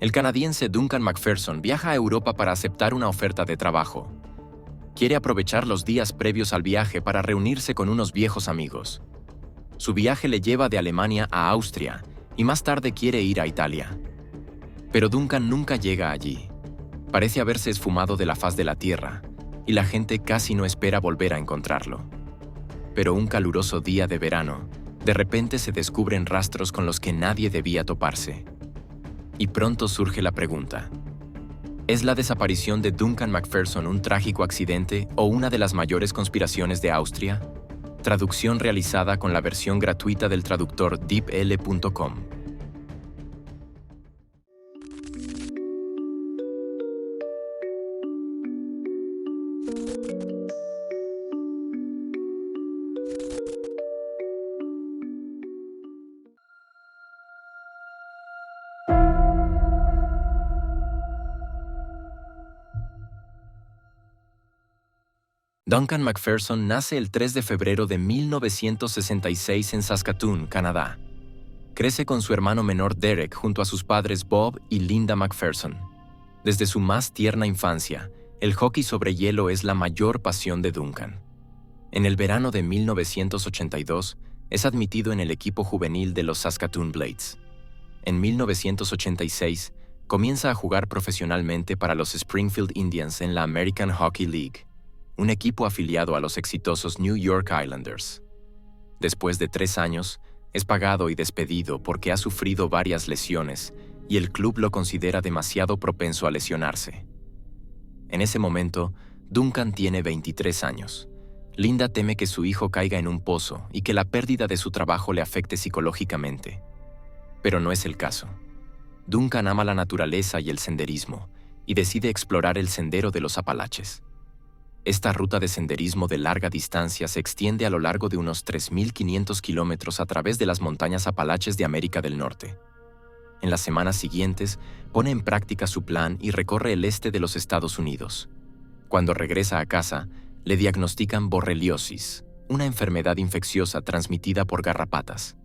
El canadiense Duncan Macpherson viaja a Europa para aceptar una oferta de trabajo. Quiere aprovechar los días previos al viaje para reunirse con unos viejos amigos. Su viaje le lleva de Alemania a Austria y más tarde quiere ir a Italia. Pero Duncan nunca llega allí. Parece haberse esfumado de la faz de la tierra y la gente casi no espera volver a encontrarlo. Pero un caluroso día de verano, de repente se descubren rastros con los que nadie debía toparse. Y pronto surge la pregunta: ¿es la desaparición de Duncan Macpherson un trágico accidente o una de las mayores conspiraciones de Austria? Traducción realizada con la versión gratuita del traductor deepl.com. Duncan Macpherson nace el 3 de febrero de 1966 en Saskatoon, Canadá. Crece con su hermano menor Derek junto a sus padres Bob y Linda Macpherson. Desde su más tierna infancia, el hockey sobre hielo es la mayor pasión de Duncan. En el verano de 1982, es admitido en el equipo juvenil de los Saskatoon Blades. En 1986, comienza a jugar profesionalmente para los Springfield Indians en la American Hockey League, un equipo afiliado a los exitosos New York Islanders. Después de 3 años, es pagado y despedido porque ha sufrido varias lesiones y el club lo considera demasiado propenso a lesionarse. En ese momento, Duncan tiene 23 años. Linda teme que su hijo caiga en un pozo y que la pérdida de su trabajo le afecte psicológicamente. Pero no es el caso. Duncan ama la naturaleza y el senderismo y decide explorar el sendero de los Apalaches. Esta ruta de senderismo de larga distancia se extiende a lo largo de unos 3.500 kilómetros a través de las montañas Apalaches de América del Norte. En las semanas siguientes, pone en práctica su plan y recorre el este de los Estados Unidos. Cuando regresa a casa, le diagnostican borreliosis, una enfermedad infecciosa transmitida por garrapatas.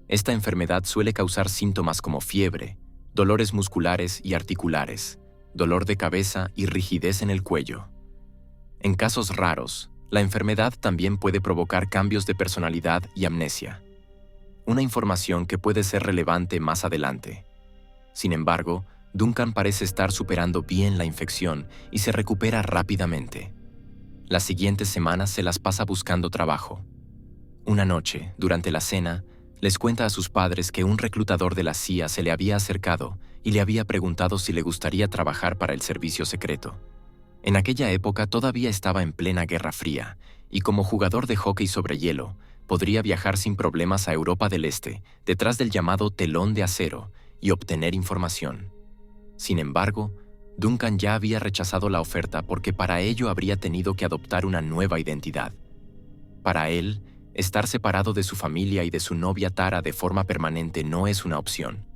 Esta enfermedad suele causar síntomas como fiebre, dolores musculares y articulares, dolor de cabeza y rigidez en el cuello. En casos raros, la enfermedad también puede provocar cambios de personalidad y amnesia, una información que puede ser relevante más adelante. Sin embargo, Duncan parece estar superando bien la infección y se recupera rápidamente. Las siguientes semanas se las pasa buscando trabajo. Una noche, durante la cena, les cuenta a sus padres que un reclutador de la CIA se le había acercado y le había preguntado si le gustaría trabajar para el servicio secreto. En aquella época todavía estaba en plena Guerra Fría, y como jugador de hockey sobre hielo, podría viajar sin problemas a Europa del Este, detrás del llamado telón de acero, y obtener información. Sin embargo, Duncan ya había rechazado la oferta porque para ello habría tenido que adoptar una nueva identidad. Para él, estar separado de su familia y de su novia Tara de forma permanente no es una opción.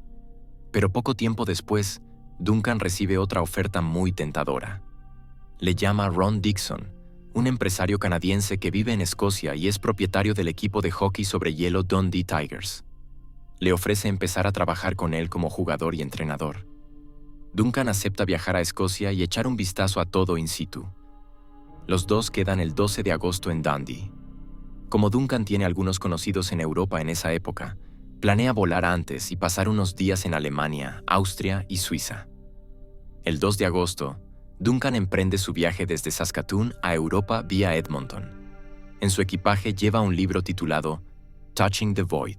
Pero poco tiempo después, Duncan recibe otra oferta muy tentadora. Le llama Ron Dixon, un empresario canadiense que vive en Escocia y es propietario del equipo de hockey sobre hielo Dundee Tigers. Le ofrece empezar a trabajar con él como jugador y entrenador. Duncan acepta viajar a Escocia y echar un vistazo a todo in situ. Los dos quedan el 12 de agosto en Dundee. Como Duncan tiene algunos conocidos en Europa en esa época, planea volar antes y pasar unos días en Alemania, Austria y Suiza. El 2 de agosto, Duncan emprende su viaje desde Saskatoon a Europa vía Edmonton. En su equipaje lleva un libro titulado Touching the Void.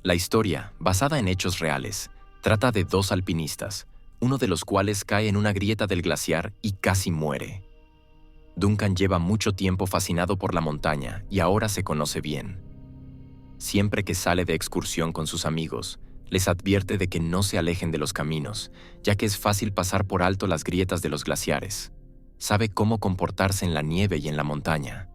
La historia, basada en hechos reales, trata de 2 alpinistas, uno de los cuales cae en una grieta del glaciar y casi muere. Duncan lleva mucho tiempo fascinado por la montaña y ahora se conoce bien. Siempre que sale de excursión con sus amigos, les advierte de que no se alejen de los caminos, ya que es fácil pasar por alto las grietas de los glaciares. Sabe cómo comportarse en la nieve y en la montaña.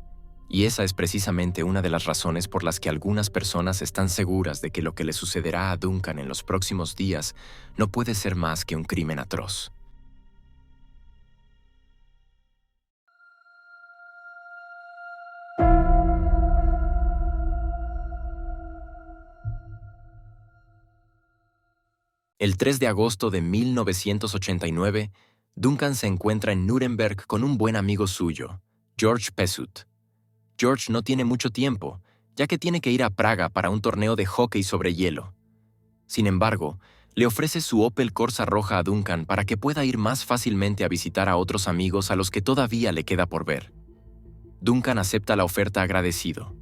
Y esa es precisamente una de las razones por las que algunas personas están seguras de que lo que le sucederá a Duncan en los próximos días no puede ser más que un crimen atroz. El 3 de agosto de 1989, Duncan se encuentra en Nuremberg con un buen amigo suyo, George Pesut. George no tiene mucho tiempo, ya que tiene que ir a Praga para un torneo de hockey sobre hielo. Sin embargo, le ofrece su Opel Corsa roja a Duncan para que pueda ir más fácilmente a visitar a otros amigos a los que todavía le queda por ver. Duncan acepta la oferta agradecido.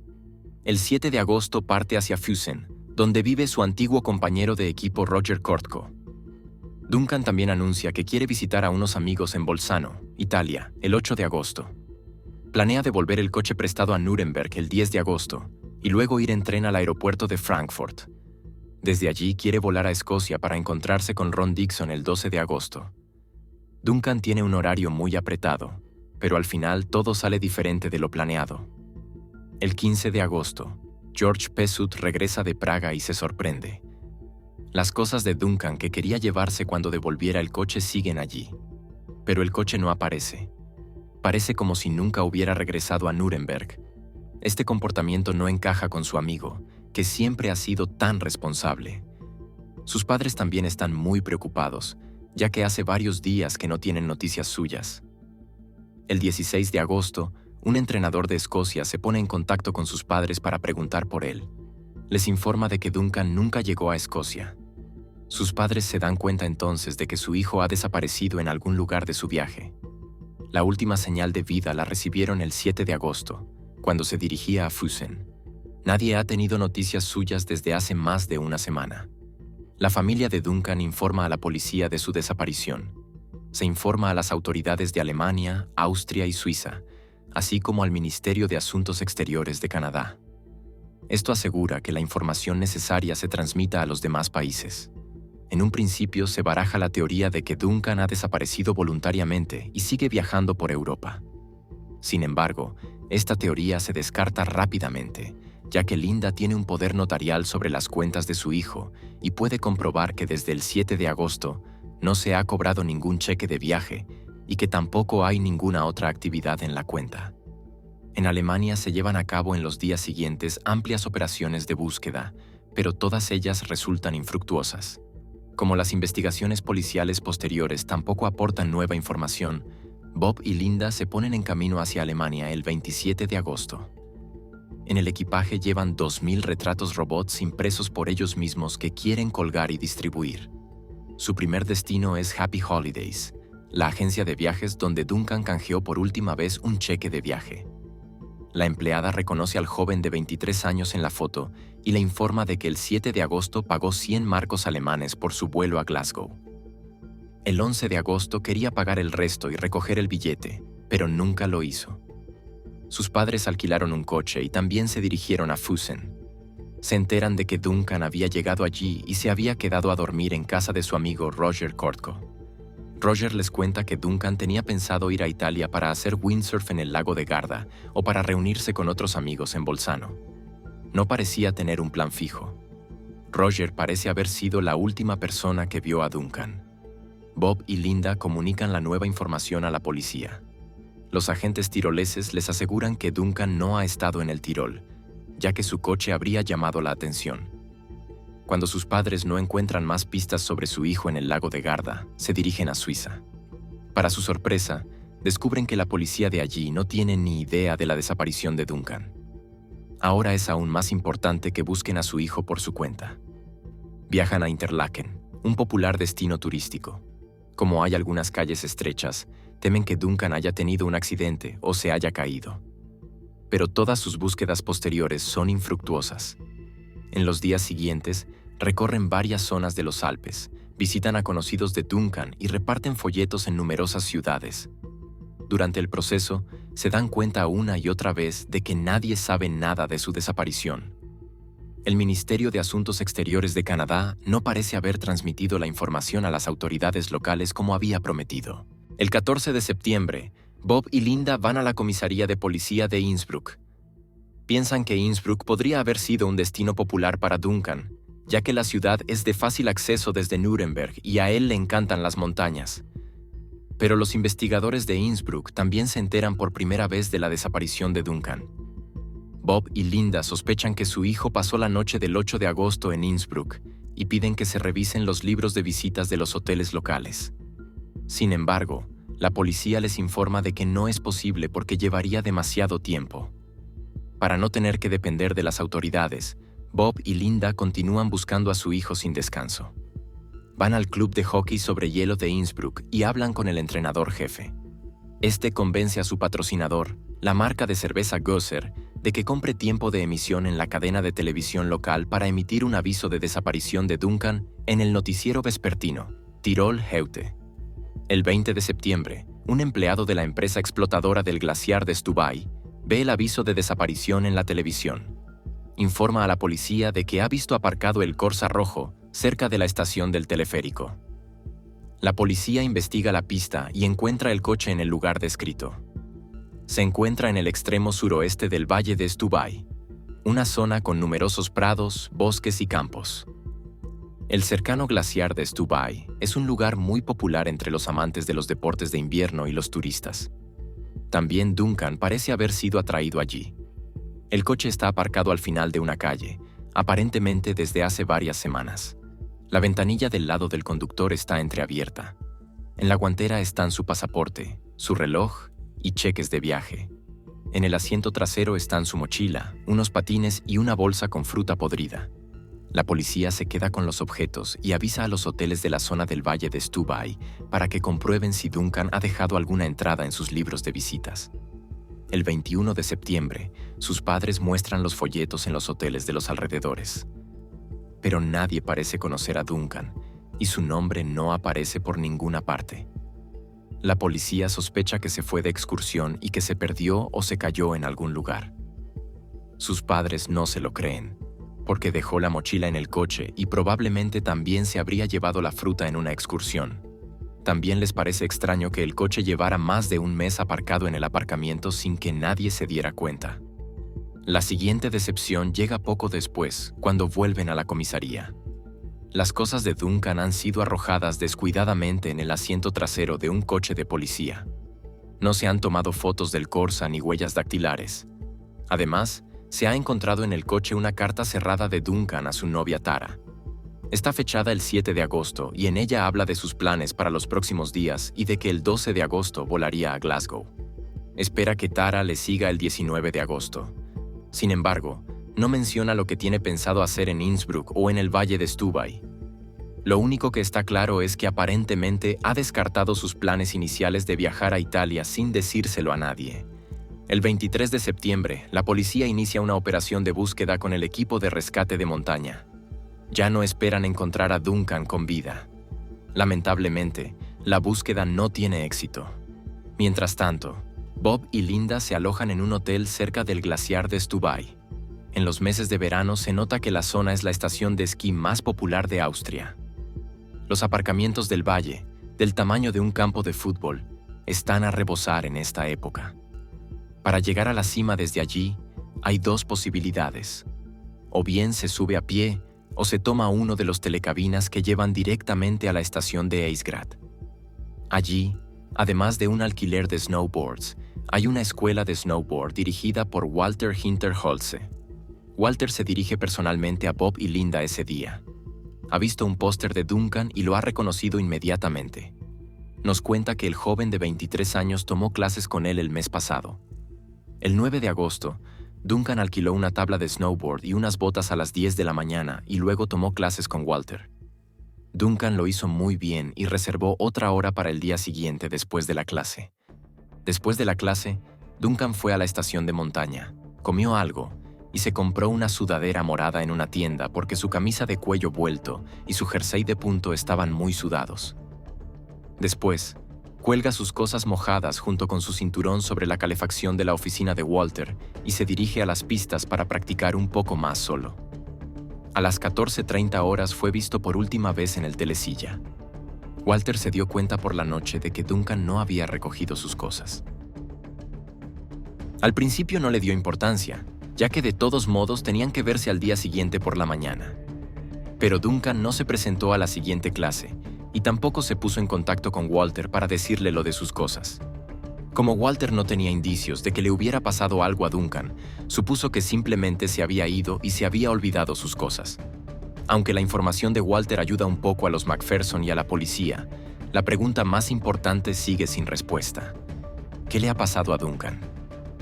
El 7 de agosto parte hacia Füssen, donde vive su antiguo compañero de equipo Roger Kortko. Duncan también anuncia que quiere visitar a unos amigos en Bolzano, Italia, el 8 de agosto. Planea devolver el coche prestado a Nuremberg el 10 de agosto y luego ir en tren al aeropuerto de Frankfurt. Desde allí quiere volar a Escocia para encontrarse con Ron Dixon el 12 de agosto. Duncan tiene un horario muy apretado, pero al final todo sale diferente de lo planeado. El 15 de agosto, George Pesut regresa de Praga y se sorprende. Las cosas de Duncan que quería llevarse cuando devolviera el coche siguen allí, pero el coche no aparece. Parece como si nunca hubiera regresado a Nuremberg. Este comportamiento no encaja con su amigo, que siempre ha sido tan responsable. Sus padres también están muy preocupados, ya que hace varios días que no tienen noticias suyas. El 16 de agosto, un entrenador de Escocia se pone en contacto con sus padres para preguntar por él. Les informa de que Duncan nunca llegó a Escocia. Sus padres se dan cuenta entonces de que su hijo ha desaparecido en algún lugar de su viaje. La última señal de vida la recibieron el 7 de agosto, cuando se dirigía a Füssen. Nadie ha tenido noticias suyas desde hace más de una semana. La familia de Duncan informa a la policía de su desaparición. Se informa a las autoridades de Alemania, Austria y Suiza, así como al Ministerio de Asuntos Exteriores de Canadá. Esto asegura que la información necesaria se transmita a los demás países. En un principio se baraja la teoría de que Duncan ha desaparecido voluntariamente y sigue viajando por Europa. Sin embargo, esta teoría se descarta rápidamente, ya que Linda tiene un poder notarial sobre las cuentas de su hijo y puede comprobar que desde el 7 de agosto no se ha cobrado ningún cheque de viaje y que tampoco hay ninguna otra actividad en la cuenta. En Alemania se llevan a cabo en los días siguientes amplias operaciones de búsqueda, pero todas ellas resultan infructuosas. Como las investigaciones policiales posteriores tampoco aportan nueva información, Bob y Linda se ponen en camino hacia Alemania el 27 de agosto. En el equipaje llevan 2.000 retratos robots impresos por ellos mismos que quieren colgar y distribuir. Su primer destino es Happy Holidays, la agencia de viajes donde Duncan canjeó por última vez un cheque de viaje. La empleada reconoce al joven de 23 años en la foto y le informa de que el 7 de agosto pagó 100 marcos alemanes por su vuelo a Glasgow. El 11 de agosto quería pagar el resto y recoger el billete, pero nunca lo hizo. Sus padres alquilaron un coche y también se dirigieron a Füssen. Se enteran de que Duncan había llegado allí y se había quedado a dormir en casa de su amigo Roger Kortko. Roger les cuenta que Duncan tenía pensado ir a Italia para hacer windsurf en el lago de Garda o para reunirse con otros amigos en Bolzano. No parecía tener un plan fijo. Roger parece haber sido la última persona que vio a Duncan. Bob y Linda comunican la nueva información a la policía. Los agentes tiroleses les aseguran que Duncan no ha estado en el Tirol, ya que su coche habría llamado la atención. Cuando sus padres no encuentran más pistas sobre su hijo en el lago de Garda, se dirigen a Suiza. Para su sorpresa, descubren que la policía de allí no tiene ni idea de la desaparición de Duncan. Ahora es aún más importante que busquen a su hijo por su cuenta. Viajan a Interlaken, un popular destino turístico. Como hay algunas calles estrechas, temen que Duncan haya tenido un accidente o se haya caído. Pero todas sus búsquedas posteriores son infructuosas. En los días siguientes, recorren varias zonas de los Alpes, visitan a conocidos de Duncan y reparten folletos en numerosas ciudades. Durante el proceso, se dan cuenta una y otra vez de que nadie sabe nada de su desaparición. El Ministerio de Asuntos Exteriores de Canadá no parece haber transmitido la información a las autoridades locales como había prometido. El 14 de septiembre, Bob y Linda van a la comisaría de policía de Innsbruck. Piensan que Innsbruck podría haber sido un destino popular para Duncan, ya que la ciudad es de fácil acceso desde Nuremberg y a él le encantan las montañas. Pero los investigadores de Innsbruck también se enteran por primera vez de la desaparición de Duncan. Bob y Linda sospechan que su hijo pasó la noche del 8 de agosto en Innsbruck y piden que se revisen los libros de visitas de los hoteles locales. Sin embargo, la policía les informa de que no es posible porque llevaría demasiado tiempo. Para no tener que depender de las autoridades, Bob y Linda continúan buscando a su hijo sin descanso. Van al club de hockey sobre hielo de Innsbruck y hablan con el entrenador jefe. Este convence a su patrocinador, la marca de cerveza Gösser, de que compre tiempo de emisión en la cadena de televisión local para emitir un aviso de desaparición de Duncan en el noticiero vespertino, Tirol Heute. El 20 de septiembre, un empleado de la empresa explotadora del glaciar de Stubaiy ve el aviso de desaparición en la televisión. Informa a la policía de que ha visto aparcado el Corsa rojo cerca de la estación del teleférico. La policía investiga la pista y encuentra el coche en el lugar descrito. Se encuentra en el extremo suroeste del valle de Stubaiy, una zona con numerosos prados, bosques y campos. El cercano glaciar de Stubaiy es un lugar muy popular entre los amantes de los deportes de invierno y los turistas. También Duncan parece haber sido atraído allí. El coche está aparcado al final de una calle, aparentemente desde hace varias semanas. La ventanilla del lado del conductor está entreabierta. En la guantera están su pasaporte, su reloj y cheques de viaje. En el asiento trasero están su mochila, unos patines y una bolsa con fruta podrida. La policía se queda con los objetos y avisa a los hoteles de la zona del valle de Stubaiy para que comprueben si Duncan ha dejado alguna entrada en sus libros de visitas. El 21 de septiembre, sus padres muestran los folletos en los hoteles de los alrededores. Pero nadie parece conocer a Duncan y su nombre no aparece por ninguna parte. La policía sospecha que se fue de excursión y que se perdió o se cayó en algún lugar. Sus padres no se lo creen, porque dejó la mochila en el coche y probablemente también se habría llevado la fruta en una excursión. También les parece extraño que el coche llevara más de un mes aparcado en el aparcamiento sin que nadie se diera cuenta. La siguiente decepción llega poco después, cuando vuelven a la comisaría. Las cosas de Duncan han sido arrojadas descuidadamente en el asiento trasero de un coche de policía. No se han tomado fotos del Corsa ni huellas dactilares. Además, se ha encontrado en el coche una carta cerrada de Duncan a su novia Tara. Está fechada el 7 de agosto y en ella habla de sus planes para los próximos días y de que el 12 de agosto volaría a Glasgow. Espera que Tara le siga el 19 de agosto. Sin embargo, no menciona lo que tiene pensado hacer en Innsbruck o en el valle de Stubaiy. Lo único que está claro es que aparentemente ha descartado sus planes iniciales de viajar a Italia sin decírselo a nadie. El 23 de septiembre, la policía inicia una operación de búsqueda con el equipo de rescate de montaña. Ya no esperan encontrar a Duncan con vida. Lamentablemente, la búsqueda no tiene éxito. Mientras tanto, Bob y Linda se alojan en un hotel cerca del glaciar de Stubaiy. En los meses de verano se nota que la zona es la estación de esquí más popular de Austria. Los aparcamientos del valle, del tamaño de un campo de fútbol, están a rebosar en esta época. Para llegar a la cima desde allí, hay dos posibilidades. O bien se sube a pie, o se toma uno de los telecabinas que llevan directamente a la estación de Eisgrad. Allí, además de un alquiler de snowboards, hay una escuela de snowboard dirigida por Walter Hinterholze. Walter se dirige personalmente a Bob y Linda ese día. Ha visto un póster de Duncan y lo ha reconocido inmediatamente. Nos cuenta que el joven de 23 años tomó clases con él el mes pasado. El 9 de agosto, Duncan alquiló una tabla de snowboard y unas botas a las 10 de la mañana y luego tomó clases con Walter. Duncan lo hizo muy bien y reservó otra hora para el día siguiente después de la clase. Después de la clase, Duncan fue a la estación de montaña, comió algo y se compró una sudadera morada en una tienda porque su camisa de cuello vuelto y su jersey de punto estaban muy sudados. Después, cuelga sus cosas mojadas junto con su cinturón sobre la calefacción de la oficina de Walter y se dirige a las pistas para practicar un poco más solo. A las 14:30 horas fue visto por última vez en el telesilla. Walter se dio cuenta por la noche de que Duncan no había recogido sus cosas. Al principio no le dio importancia, ya que de todos modos tenían que verse al día siguiente por la mañana. Pero Duncan no se presentó a la siguiente clase y tampoco se puso en contacto con Walter para decirle lo de sus cosas. Como Walter no tenía indicios de que le hubiera pasado algo a Duncan, supuso que simplemente se había ido y se había olvidado sus cosas. Aunque la información de Walter ayuda un poco a los McPherson y a la policía, la pregunta más importante sigue sin respuesta. ¿Qué le ha pasado a Duncan?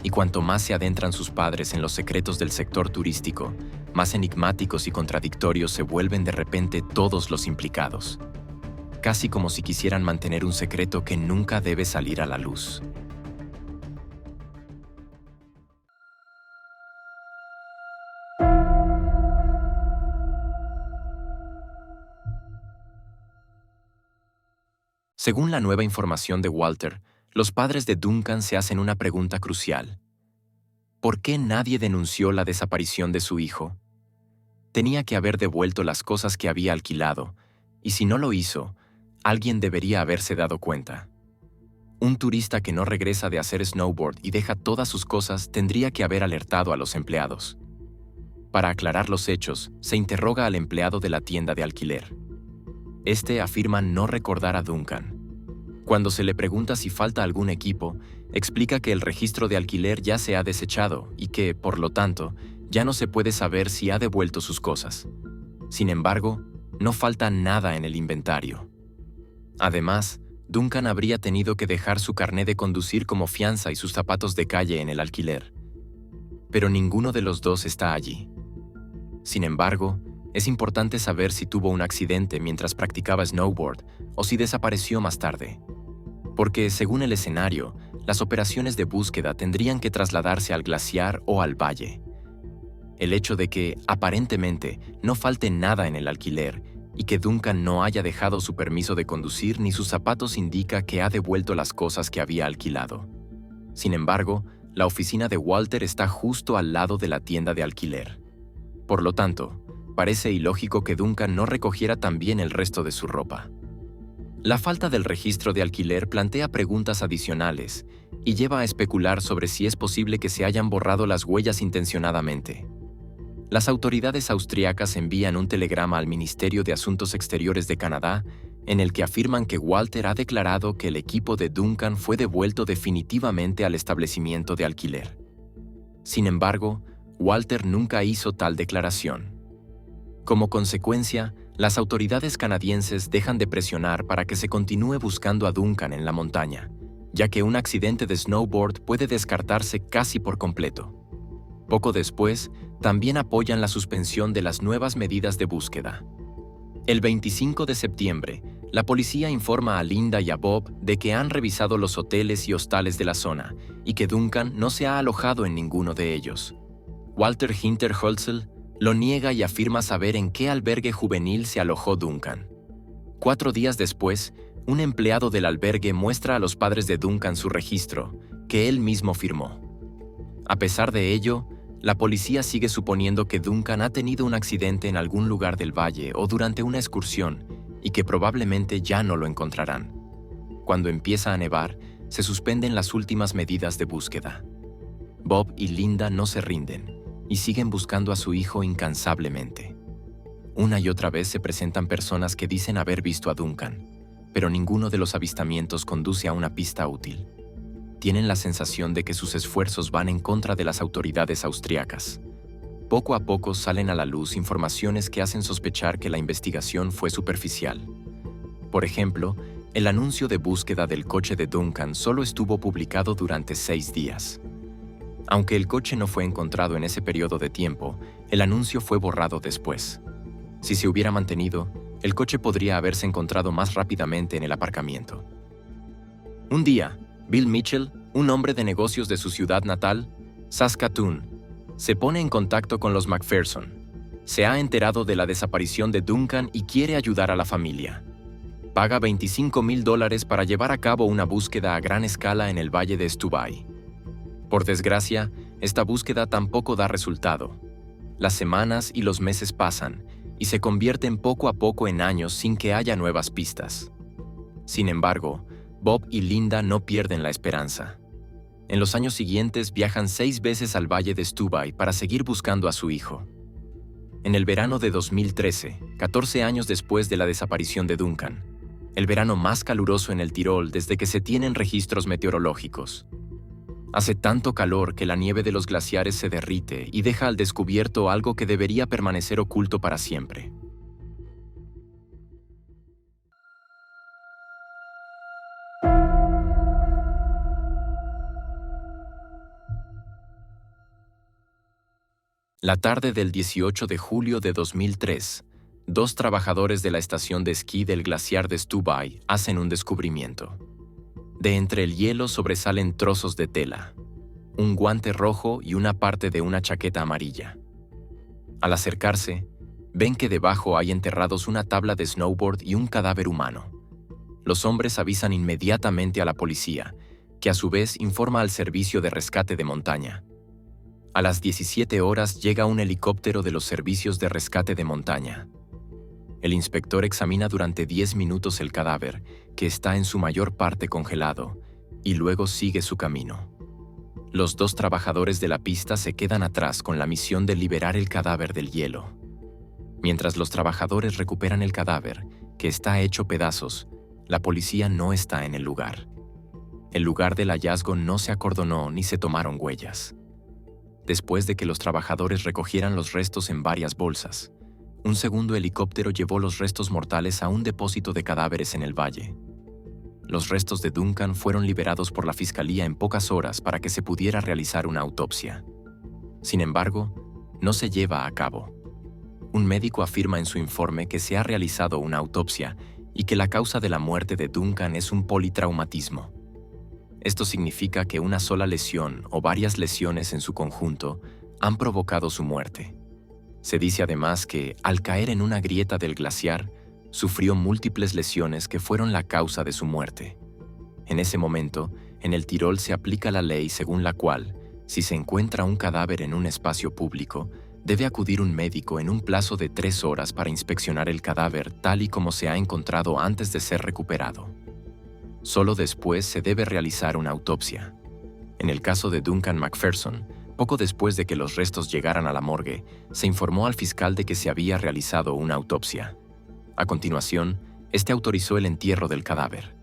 Y cuanto más se adentran sus padres en los secretos del sector turístico, más enigmáticos y contradictorios se vuelven de repente todos los implicados. Casi como si quisieran mantener un secreto que nunca debe salir a la luz. Según la nueva información de Walter, los padres de Duncan se hacen una pregunta crucial. ¿Por qué nadie denunció la desaparición de su hijo? Tenía que haber devuelto las cosas que había alquilado, y si no lo hizo, alguien debería haberse dado cuenta. Un turista que no regresa de hacer snowboard y deja todas sus cosas tendría que haber alertado a los empleados. Para aclarar los hechos, se interroga al empleado de la tienda de alquiler. Este afirma no recordar a Duncan. Cuando se le pregunta si falta algún equipo, explica que el registro de alquiler ya se ha desechado y que, por lo tanto, ya no se puede saber si ha devuelto sus cosas. Sin embargo, no falta nada en el inventario. Además, Duncan habría tenido que dejar su carné de conducir como fianza y sus zapatos de calle en el alquiler. Pero ninguno de los dos está allí. Sin embargo, es importante saber si tuvo un accidente mientras practicaba snowboard o si desapareció más tarde. Porque, según el escenario, las operaciones de búsqueda tendrían que trasladarse al glaciar o al valle. El hecho de que, aparentemente, no falte nada en el alquiler y que Duncan no haya dejado su permiso de conducir ni sus zapatos indica que ha devuelto las cosas que había alquilado. Sin embargo, la oficina de Walter está justo al lado de la tienda de alquiler. Por lo tanto, parece ilógico que Duncan no recogiera también el resto de su ropa. La falta del registro de alquiler plantea preguntas adicionales y lleva a especular sobre si es posible que se hayan borrado las huellas intencionadamente. Las autoridades austriacas envían un telegrama al Ministerio de Asuntos Exteriores de Canadá en el que afirman que Walter ha declarado que el equipo de Duncan fue devuelto definitivamente al establecimiento de alquiler. Sin embargo, Walter nunca hizo tal declaración. Como consecuencia, las autoridades canadienses dejan de presionar para que se continúe buscando a Duncan en la montaña, ya que un accidente de snowboard puede descartarse casi por completo. Poco después, también apoyan la suspensión de las nuevas medidas de búsqueda. El 25 de septiembre, la policía informa a Linda y a Bob de que han revisado los hoteles y hostales de la zona y que Duncan no se ha alojado en ninguno de ellos. Walter Hinterholzel lo niega y afirma saber en qué albergue juvenil se alojó Duncan. 4 días después, un empleado del albergue muestra a los padres de Duncan su registro, que él mismo firmó. A pesar de ello, la policía sigue suponiendo que Duncan ha tenido un accidente en algún lugar del valle o durante una excursión y que probablemente ya no lo encontrarán. Cuando empieza a nevar, se suspenden las últimas medidas de búsqueda. Bob y Linda no se rinden y siguen buscando a su hijo incansablemente. Una y otra vez se presentan personas que dicen haber visto a Duncan, pero ninguno de los avistamientos conduce a una pista útil. Tienen la sensación de que sus esfuerzos van en contra de las autoridades austriacas. Poco a poco salen a la luz informaciones que hacen sospechar que la investigación fue superficial. Por ejemplo, el anuncio de búsqueda del coche de Duncan solo estuvo publicado durante 6 días. Aunque el coche no fue encontrado en ese periodo de tiempo, el anuncio fue borrado después. Si se hubiera mantenido, el coche podría haberse encontrado más rápidamente en el aparcamiento. Un día, Bill Mitchell, un hombre de negocios de su ciudad natal, Saskatoon, se pone en contacto con los McPherson. Se ha enterado de la desaparición de Duncan y quiere ayudar a la familia. Paga $25,000 para llevar a cabo una búsqueda a gran escala en el valle de Stubaiy. Por desgracia, esta búsqueda tampoco da resultado. Las semanas y los meses pasan y se convierten poco a poco en años sin que haya nuevas pistas. Sin embargo, Bob y Linda no pierden la esperanza. En los años siguientes viajan 6 veces al valle de Stubaiy para seguir buscando a su hijo. En el verano de 2013, 14 años después de la desaparición de Duncan, el verano más caluroso en el Tirol desde que se tienen registros meteorológicos. Hace tanto calor que la nieve de los glaciares se derrite y deja al descubierto algo que debería permanecer oculto para siempre. La tarde del 18 de julio de 2003, dos trabajadores de la estación de esquí del glaciar de Stubai hacen un descubrimiento. De entre el hielo sobresalen trozos de tela, un guante rojo y una parte de una chaqueta amarilla. Al acercarse, ven que debajo hay enterrados una tabla de snowboard y un cadáver humano. Los hombres avisan inmediatamente a la policía, que a su vez informa al servicio de rescate de montaña. A las 17 horas llega un helicóptero de los servicios de rescate de montaña. El inspector examina durante 10 minutos el cadáver, que está en su mayor parte congelado, y luego sigue su camino. Los dos trabajadores de la pista se quedan atrás con la misión de liberar el cadáver del hielo. Mientras los trabajadores recuperan el cadáver, que está hecho pedazos, la policía no está en el lugar. El lugar del hallazgo no se acordonó ni se tomaron huellas. Después de que los trabajadores recogieran los restos en varias bolsas, un segundo helicóptero llevó los restos mortales a un depósito de cadáveres en el valle. Los restos de Duncan fueron liberados por la fiscalía en pocas horas para que se pudiera realizar una autopsia. Sin embargo, no se lleva a cabo. Un médico afirma en su informe que se ha realizado una autopsia y que la causa de la muerte de Duncan es un politraumatismo. Esto significa que una sola lesión o varias lesiones en su conjunto han provocado su muerte. Se dice además que, al caer en una grieta del glaciar, sufrió múltiples lesiones que fueron la causa de su muerte. En ese momento, en el Tirol se aplica la ley según la cual, si se encuentra un cadáver en un espacio público, debe acudir un médico en un plazo de 3 horas para inspeccionar el cadáver tal y como se ha encontrado antes de ser recuperado. Solo después se debe realizar una autopsia. En el caso de Duncan Macpherson, poco después de que los restos llegaran a la morgue, se informó al fiscal de que se había realizado una autopsia. A continuación, este autorizó el entierro del cadáver.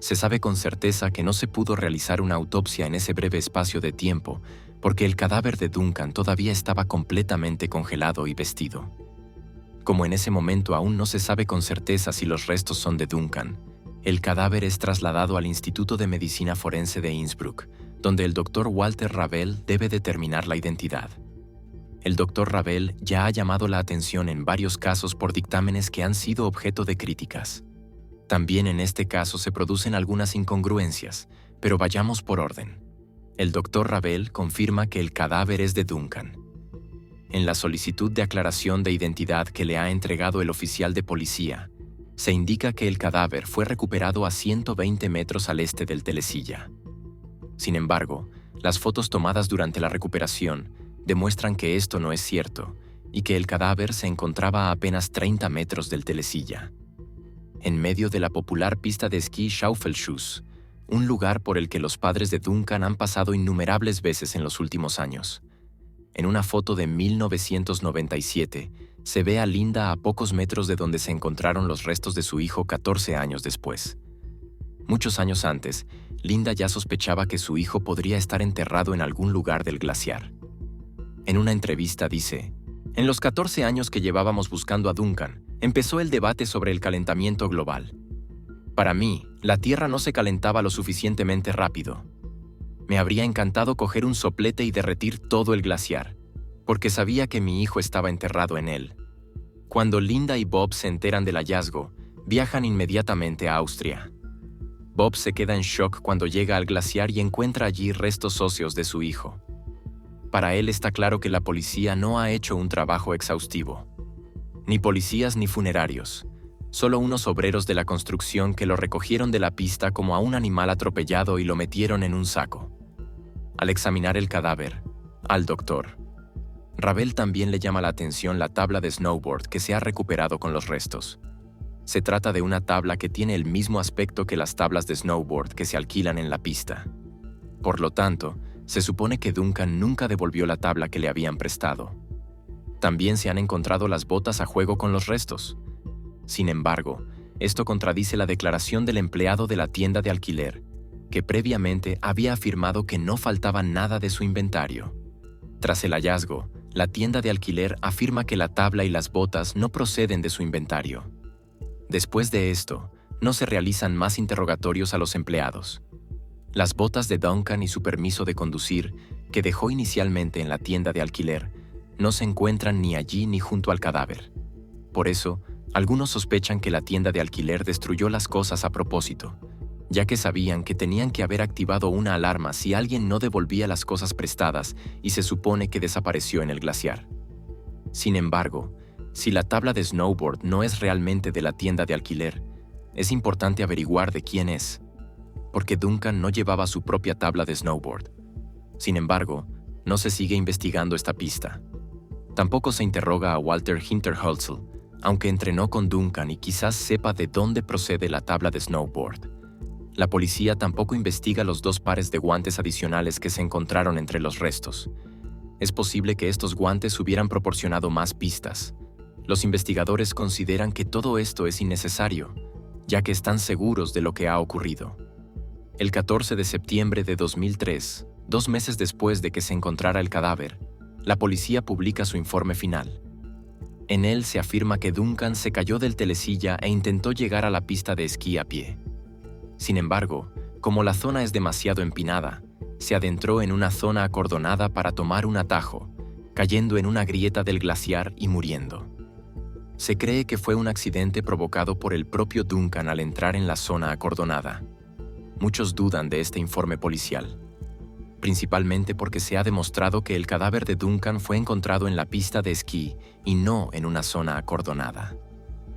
Se sabe con certeza que no se pudo realizar una autopsia en ese breve espacio de tiempo, porque el cadáver de Duncan todavía estaba completamente congelado y vestido. Como en ese momento aún no se sabe con certeza si los restos son de Duncan, el cadáver es trasladado al Instituto de Medicina Forense de Innsbruck, donde el Dr. Walter Ravel debe determinar la identidad. El Dr. Ravel ya ha llamado la atención en varios casos por dictámenes que han sido objeto de críticas. También en este caso se producen algunas incongruencias, pero vayamos por orden. El Dr. Ravel confirma que el cadáver es de Duncan. En la solicitud de aclaración de identidad que le ha entregado el oficial de policía, se indica que el cadáver fue recuperado a 120 metros al este del Telesilla. Sin embargo, las fotos tomadas durante la recuperación demuestran que esto no es cierto y que el cadáver se encontraba a apenas 30 metros del Telesilla, en medio de la popular pista de esquí Schaufelschuss, un lugar por el que los padres de Duncan han pasado innumerables veces en los últimos años. En una foto de 1997, se ve a Linda a pocos metros de donde se encontraron los restos de su hijo 14 años después. Muchos años antes, Linda ya sospechaba que su hijo podría estar enterrado en algún lugar del glaciar. En una entrevista dice: «En los 14 años que llevábamos buscando a Duncan, empezó el debate sobre el calentamiento global. Para mí, la Tierra no se calentaba lo suficientemente rápido. Me habría encantado coger un soplete y derretir todo el glaciar, porque sabía que mi hijo estaba enterrado en él». Cuando Linda y Bob se enteran del hallazgo, viajan inmediatamente a Austria. Bob se queda en shock cuando llega al glaciar y encuentra allí restos óseos de su hijo. Para él está claro que la policía no ha hecho un trabajo exhaustivo. Ni policías ni funerarios, solo unos obreros de la construcción que lo recogieron de la pista como a un animal atropellado y lo metieron en un saco. Al examinar el cadáver, al doctor Ravel también le llama la atención la tabla de snowboard que se ha recuperado con los restos. Se trata de una tabla que tiene el mismo aspecto que las tablas de snowboard que se alquilan en la pista. Por lo tanto, se supone que Duncan nunca devolvió la tabla que le habían prestado. También se han encontrado las botas a juego con los restos. Sin embargo, esto contradice la declaración del empleado de la tienda de alquiler, que previamente había afirmado que no faltaba nada de su inventario. Tras el hallazgo, la tienda de alquiler afirma que la tabla y las botas no proceden de su inventario. Después de esto, no se realizan más interrogatorios a los empleados. Las botas de Duncan y su permiso de conducir, que dejó inicialmente en la tienda de alquiler, no se encuentran ni allí ni junto al cadáver. Por eso, algunos sospechan que la tienda de alquiler destruyó las cosas a propósito, ya que sabían que tenían que haber activado una alarma si alguien no devolvía las cosas prestadas y se supone que desapareció en el glaciar. Sin embargo, si la tabla de snowboard no es realmente de la tienda de alquiler, es importante averiguar de quién es, porque Duncan no llevaba su propia tabla de snowboard. Sin embargo, no se sigue investigando esta pista. Tampoco se interroga a Walter Hinterholzl, aunque entrenó con Duncan y quizás sepa de dónde procede la tabla de snowboard. La policía tampoco investiga los 2 pares de guantes adicionales que se encontraron entre los restos. Es posible que estos guantes hubieran proporcionado más pistas. Los investigadores consideran que todo esto es innecesario, ya que están seguros de lo que ha ocurrido. El 14 de septiembre de 2003, 2 meses después de que se encontrara el cadáver, la policía publica su informe final. En él se afirma que Duncan se cayó del telesilla e intentó llegar a la pista de esquí a pie. Sin embargo, como la zona es demasiado empinada, se adentró en una zona acordonada para tomar un atajo, cayendo en una grieta del glaciar y muriendo. Se cree que fue un accidente provocado por el propio Duncan al entrar en la zona acordonada. Muchos dudan de este informe policial, principalmente porque se ha demostrado que el cadáver de Duncan fue encontrado en la pista de esquí y no en una zona acordonada.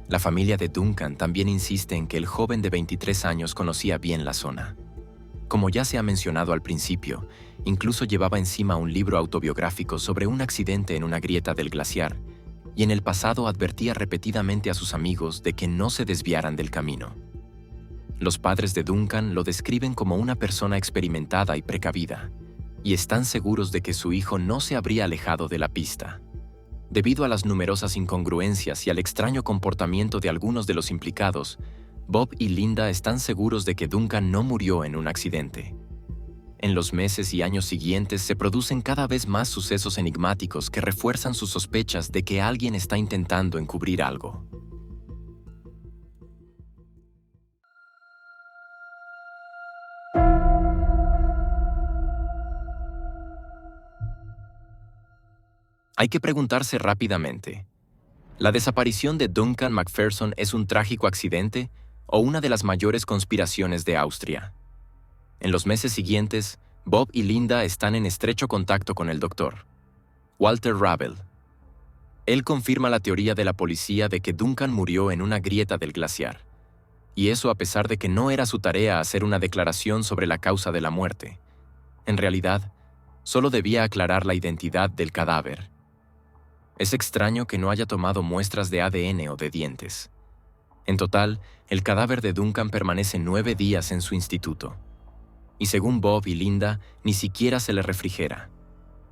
La familia de Duncan también insiste en que el joven de 23 años conocía bien la zona. Como ya se ha mencionado al principio, incluso llevaba encima un libro autobiográfico sobre un accidente en una grieta del glaciar, y en el pasado advertía repetidamente a sus amigos de que no se desviaran del camino. Los padres de Duncan lo describen como una persona experimentada y precavida, y están seguros de que su hijo no se habría alejado de la pista. Debido a las numerosas incongruencias y al extraño comportamiento de algunos de los implicados, Bob y Linda están seguros de que Duncan no murió en un accidente. En los meses y años siguientes se producen cada vez más sucesos enigmáticos que refuerzan sus sospechas de que alguien está intentando encubrir algo. Hay que preguntarse rápidamente, ¿la desaparición de Duncan Macpherson es un trágico accidente o una de las mayores conspiraciones de Austria? En los meses siguientes, Bob y Linda están en estrecho contacto con el doctor, Walter Rabel. Él confirma la teoría de la policía de que Duncan murió en una grieta del glaciar, y eso a pesar de que no era su tarea hacer una declaración sobre la causa de la muerte. En realidad, solo debía aclarar la identidad del cadáver. Es extraño que no haya tomado muestras de ADN o de dientes. En total, el cadáver de Duncan permanece 9 días en su instituto. Y según Bob y Linda, ni siquiera se le refrigera.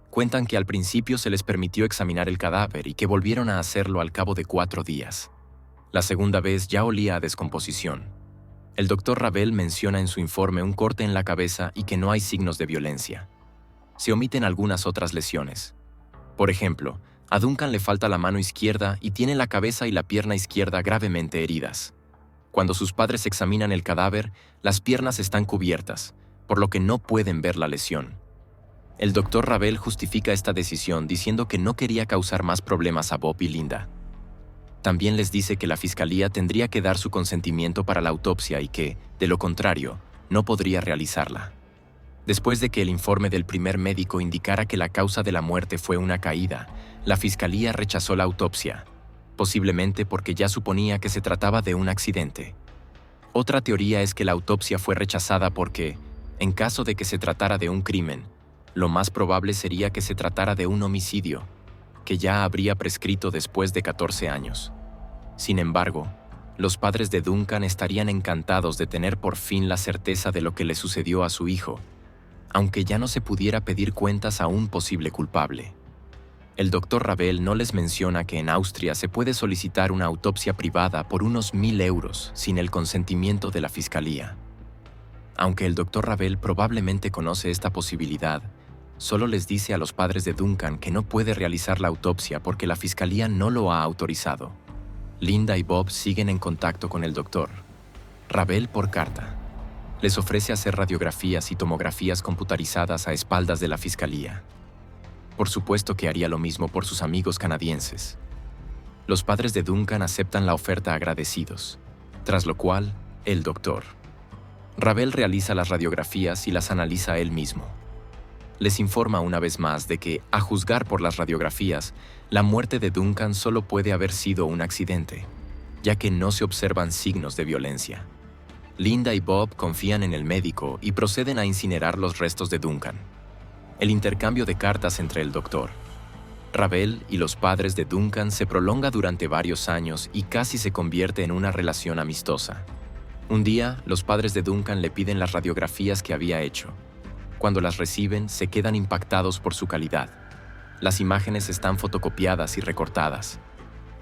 Cuentan que al principio se les permitió examinar el cadáver y que volvieron a hacerlo al cabo de 4 días. La segunda vez ya olía a descomposición. El doctor Rabel menciona en su informe un corte en la cabeza y que no hay signos de violencia. Se omiten algunas otras lesiones. Por ejemplo, a Duncan le falta la mano izquierda y tiene la cabeza y la pierna izquierda gravemente heridas. Cuando sus padres examinan el cadáver, las piernas están cubiertas, por lo que no pueden ver la lesión. El doctor Rabel justifica esta decisión diciendo que no quería causar más problemas a Bob y Linda. También les dice que la fiscalía tendría que dar su consentimiento para la autopsia y que, de lo contrario, no podría realizarla. Después de que el informe del primer médico indicara que la causa de la muerte fue una caída, la fiscalía rechazó la autopsia, posiblemente porque ya suponía que se trataba de un accidente. Otra teoría es que la autopsia fue rechazada porque, en caso de que se tratara de un crimen, lo más probable sería que se tratara de un homicidio, que ya habría prescrito después de 14 años. Sin embargo, los padres de Duncan estarían encantados de tener por fin la certeza de lo que le sucedió a su hijo, aunque ya no se pudiera pedir cuentas a un posible culpable. El doctor Rabel no les menciona que en Austria se puede solicitar una autopsia privada por unos 1.000 euros sin el consentimiento de la fiscalía. Aunque el doctor Rabel probablemente conoce esta posibilidad, solo les dice a los padres de Duncan que no puede realizar la autopsia porque la fiscalía no lo ha autorizado. Linda y Bob siguen en contacto con el doctor Rabel por carta. Les ofrece hacer radiografías y tomografías computarizadas a espaldas de la fiscalía. Por supuesto que haría lo mismo por sus amigos canadienses. Los padres de Duncan aceptan la oferta agradecidos, tras lo cual, el doctor Ravel realiza las radiografías y las analiza él mismo. Les informa una vez más de que, a juzgar por las radiografías, la muerte de Duncan solo puede haber sido un accidente, ya que no se observan signos de violencia. Linda y Bob confían en el médico y proceden a incinerar los restos de Duncan. El intercambio de cartas entre el doctor Ravel y los padres de Duncan se prolonga durante varios años y casi se convierte en una relación amistosa. Un día, los padres de Duncan le piden las radiografías que había hecho. Cuando las reciben, se quedan impactados por su calidad. Las imágenes están fotocopiadas y recortadas.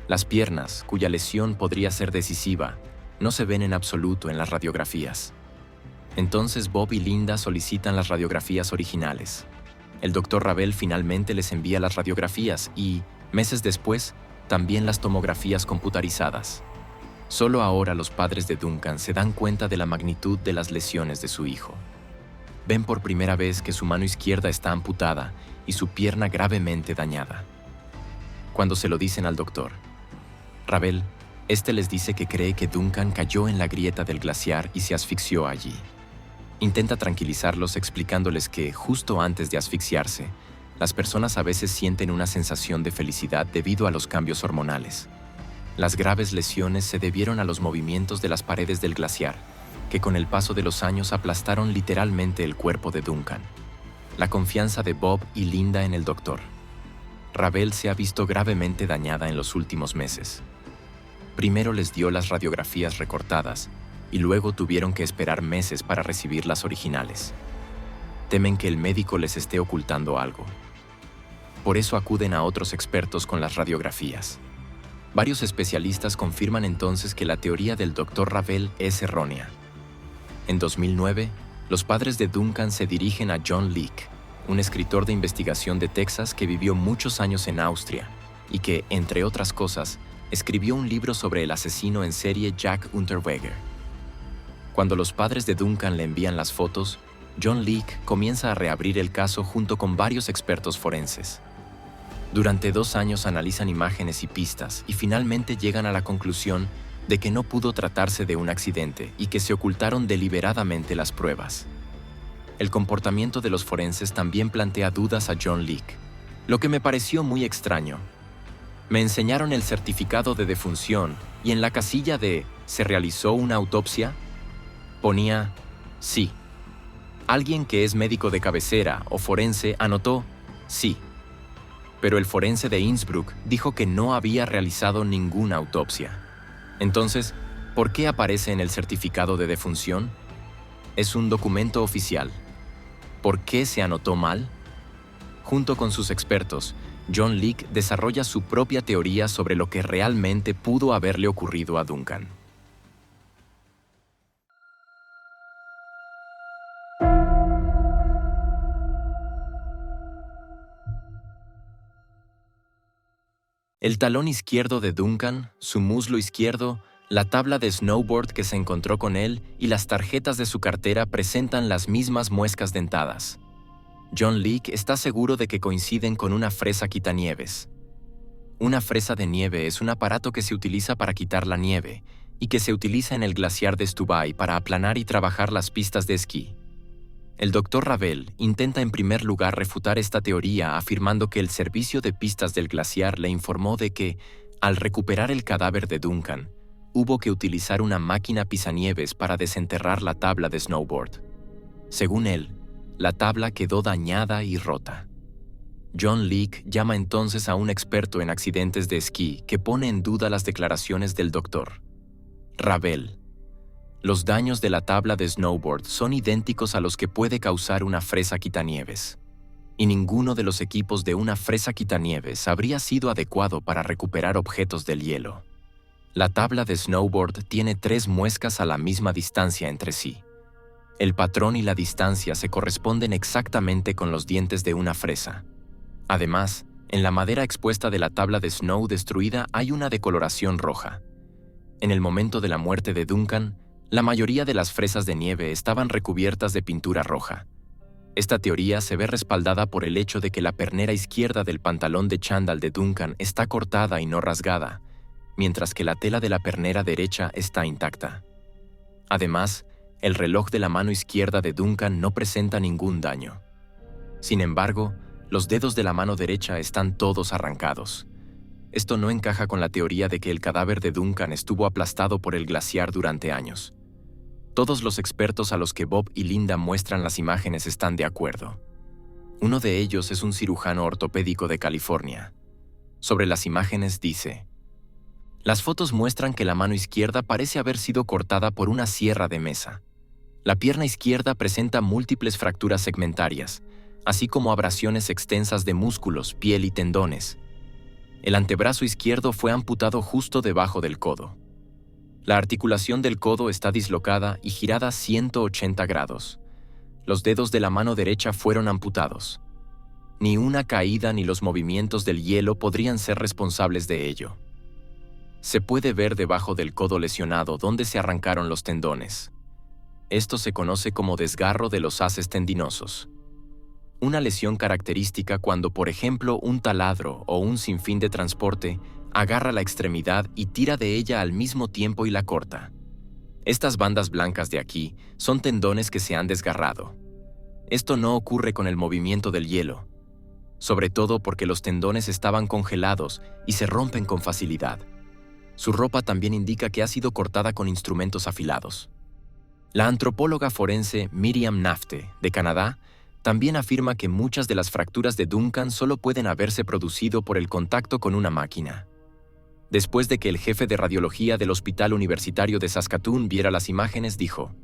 Las piernas, cuya lesión podría ser decisiva, no se ven en absoluto en las radiografías. Entonces Bob y Linda solicitan las radiografías originales. El doctor Ravel finalmente les envía las radiografías y, meses después, también las tomografías computarizadas. Solo ahora los padres de Duncan se dan cuenta de la magnitud de las lesiones de su hijo. Ven por primera vez que su mano izquierda está amputada y su pierna gravemente dañada. Cuando se lo dicen al doctor Ravel, este les dice que cree que Duncan cayó en la grieta del glaciar y se asfixió allí. Intenta tranquilizarlos explicándoles que, justo antes de asfixiarse, las personas a veces sienten una sensación de felicidad debido a los cambios hormonales. Las graves lesiones se debieron a los movimientos de las paredes del glaciar, que con el paso de los años aplastaron literalmente el cuerpo de Duncan. La confianza de Bob y Linda en el doctor Ravel se ha visto gravemente dañada en los últimos meses. Primero les dio las radiografías recortadas y luego tuvieron que esperar meses para recibir las originales. Temen que el médico les esté ocultando algo. Por eso acuden a otros expertos con las radiografías. Varios especialistas confirman entonces que la teoría del Dr. Ravel es errónea. En 2009, los padres de Duncan se dirigen a John Leake, un escritor de investigación de Texas que vivió muchos años en Austria y que, entre otras cosas, escribió un libro sobre el asesino en serie Jack Unterweger. Cuando los padres de Duncan le envían las fotos, John Leake comienza a reabrir el caso junto con varios expertos forenses. Durante 2 años analizan imágenes y pistas y finalmente llegan a la conclusión de que no pudo tratarse de un accidente y que se ocultaron deliberadamente las pruebas. El comportamiento de los forenses también plantea dudas a John Leake, lo que me pareció muy extraño. Me enseñaron el certificado de defunción y en la casilla de ¿se realizó una autopsia?, ponía sí. Alguien que es médico de cabecera o forense anotó sí. Pero el forense de Innsbruck dijo que no había realizado ninguna autopsia. Entonces, ¿por qué aparece en el certificado de defunción? Es un documento oficial. ¿Por qué se anotó mal? Junto con sus expertos, John Leake desarrolla su propia teoría sobre lo que realmente pudo haberle ocurrido a Duncan. El talón izquierdo de Duncan, su muslo izquierdo, la tabla de snowboard que se encontró con él y las tarjetas de su cartera presentan las mismas muescas dentadas. John Leake está seguro de que coinciden con una fresa quitanieves. Una fresa de nieve es un aparato que se utiliza para quitar la nieve y que se utiliza en el glaciar de Stubaiy para aplanar y trabajar las pistas de esquí. El Dr. Ravel intenta en primer lugar refutar esta teoría afirmando que el servicio de pistas del glaciar le informó de que, al recuperar el cadáver de Duncan, hubo que utilizar una máquina pisanieves para desenterrar la tabla de snowboard. Según él, la tabla quedó dañada y rota. John Leake llama entonces a un experto en accidentes de esquí que pone en duda las declaraciones del Dr. Ravel. Los daños de la tabla de snowboard son idénticos a los que puede causar una fresa quitanieves, y ninguno de los equipos de una fresa quitanieves habría sido adecuado para recuperar objetos del hielo. La tabla de snowboard tiene 3 muescas a la misma distancia entre sí. El patrón y la distancia se corresponden exactamente con los dientes de una fresa. Además, en la madera expuesta de la tabla de snow destruida hay una decoloración roja. En el momento de la muerte de Duncan, la mayoría de las fresas de nieve estaban recubiertas de pintura roja. Esta teoría se ve respaldada por el hecho de que la pernera izquierda del pantalón de chándal de Duncan está cortada y no rasgada, mientras que la tela de la pernera derecha está intacta. Además, el reloj de la mano izquierda de Duncan no presenta ningún daño. Sin embargo, los dedos de la mano derecha están todos arrancados. Esto no encaja con la teoría de que el cadáver de Duncan estuvo aplastado por el glaciar durante años. Todos los expertos a los que Bob y Linda muestran las imágenes están de acuerdo. Uno de ellos es un cirujano ortopédico de California. Sobre las imágenes dice: las fotos muestran que la mano izquierda parece haber sido cortada por una sierra de mesa. La pierna izquierda presenta múltiples fracturas segmentarias, así como abrasiones extensas de músculos, piel y tendones. El antebrazo izquierdo fue amputado justo debajo del codo. La articulación del codo está dislocada y girada 180 grados. Los dedos de la mano derecha fueron amputados. Ni una caída ni los movimientos del hielo podrían ser responsables de ello. Se puede ver debajo del codo lesionado donde se arrancaron los tendones. Esto se conoce como desgarro de los haces tendinosos. Una lesión característica cuando, por ejemplo, un taladro o un sinfín de transporte agarra la extremidad y tira de ella al mismo tiempo y la corta. Estas bandas blancas de aquí son tendones que se han desgarrado. Esto no ocurre con el movimiento del hielo, sobre todo porque los tendones estaban congelados y se rompen con facilidad. Su ropa también indica que ha sido cortada con instrumentos afilados. La antropóloga forense Miriam Nafte, de Canadá, también afirma que muchas de las fracturas de Duncan solo pueden haberse producido por el contacto con una máquina. Después de que el jefe de radiología del Hospital Universitario de Saskatoon viera las imágenes, dijo: